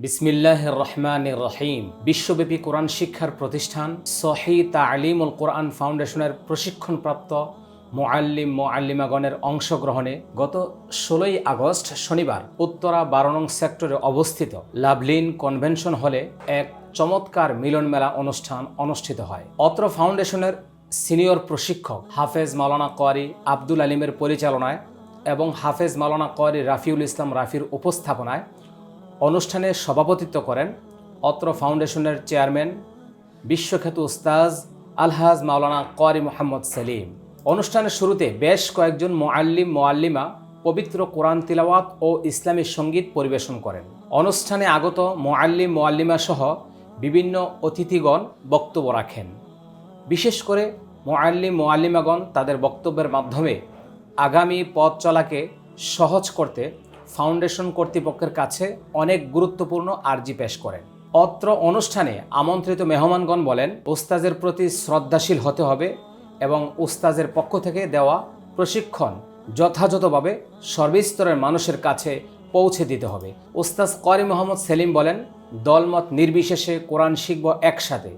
বিসমিল্লাহির রহমানির রহিম। বিশ্বব্যাপী কোরআন শিক্ষার প্রতিষ্ঠান সহিহ তালিমুল কোরআন ফাউন্ডেশনের প্রশিক্ষণপ্রাপ্ত মুআল্লিম মুআল্লিমাগণের অংশগ্রহণে গত 16ই আগস্ট শনিবার উত্তরা 12 নং সেক্টরে অবস্থিত লাভলিন কনভেনশন হলে এক চমৎকার মিলন মেলা অনুষ্ঠান অনুষ্ঠিত হয়। অত্র ফাউন্ডেশনের সিনিয়র প্রশিক্ষক হাফেজ মাওলানা কোয়ারি আব্দুল আলিমের পরিচালনায় এবং হাফেজ মাওলানা কোয়ারি রাফিউল ইসলাম রাফির উপস্থাপনায় অনুষ্ঠানে সভাপতিত্ব করেন অত্র ফাউন্ডেশনের চেয়ারম্যান বিশ্বখ্যাত উস্তাজ আলহাজ মাওলানা কোয়ারি মোহাম্মদ সেলিম। অনুষ্ঠানের শুরুতে বেশ কয়েকজন মুআল্লিম মুআল্লিমা পবিত্র কোরআন তিলাওয়াত ও ইসলামী সঙ্গীত পরিবেশন করেন। অনুষ্ঠানে আগত মুআল্লিম মুআল্লিমা সহ বিভিন্ন অতিথিগণ বক্তব্য রাখেন। বিশেষ করে মুআল্লিম মুআল্লিমাগণ তাদের বক্তব্যের মাধ্যমে আগামী পথ চলাকে সহজ করতে ফাউন্ডেশন কর্তৃপক্ষের কাছে অনেক গুরুত্বপূর্ণ আর্জি পেশ করেন। অত্র অনুষ্ঠানে আমন্ত্রিত মেহমানগণ বলেন, উস্তাজের প্রতি শ্রদ্ধাশীল হতে হবে এবং উস্তাজের পক্ষ থেকে দেওয়া প্রশিক্ষণ যথাযথভাবে সর্বস্তরের মানুষের কাছে পৌঁছে দিতে হবে। উস্তাজ কোয়ারি মোহাম্মদ সেলিম বলেন, দলমত নির্বিশেষে কোরআন শিখব একসাথে,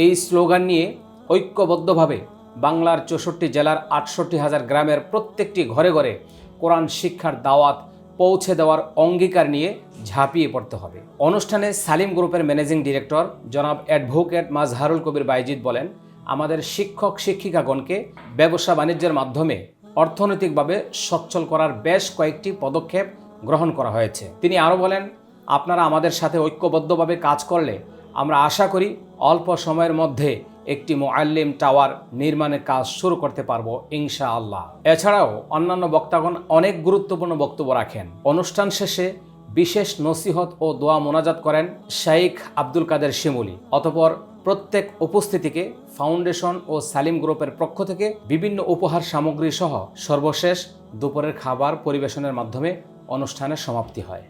এই স্লোগান নিয়ে ঐক্যবদ্ধভাবে বাংলার 64 জেলার 68,000 গ্রামের প্রত্যেকটি ঘরে ঘরে কোরআন শিক্ষার দাওয়াত পৌঁছে দেওয়ার অঙ্গীকার নিয়ে ঝাঁপিয়ে পড়তে হবে। অনুষ্ঠানে সালিম গ্রুপের ম্যানেজিং ডিরেক্টর জনাব অ্যাডভোকেট মাজহারুল কবির বাইজিদ বলেন, আমাদের শিক্ষক শিক্ষিকাগণকে ব্যবসা বাণিজ্যের মাধ্যমে অর্থনৈতিকভাবে সচ্ছল করার বেশ কয়েকটি পদক্ষেপ গ্রহণ করা হয়েছে। তিনি আরও বলেন, আপনারা আমাদের সাথে ঐক্যবদ্ধভাবে কাজ করলে আমরা আশা করি অল্প সময়ের মধ্যে একটি মুআল্লিম টাওয়ার নির্মাণের কাজ শুরু করতে পারবো ইনশাআল্লাহ। এছাড়াও অন্যান্য বক্তাগণ অনেক গুরুত্বপূর্ণ বক্তব্য রাখেন। অনুষ্ঠান শেষে বিশেষ নসিহত ও দোয়া মোনাজাত করেন শাইখ আব্দুল কাদের শিমুলি। অতঃপর প্রত্যেক উপস্থিতিকে ফাউন্ডেশন ও সালিম গ্রুপের পক্ষ থেকে বিভিন্ন উপহার সামগ্রী সহ সর্বশেষ দুপুরের খাবার পরিবেশনের মাধ্যমে অনুষ্ঠানের সমাপ্তি হয়।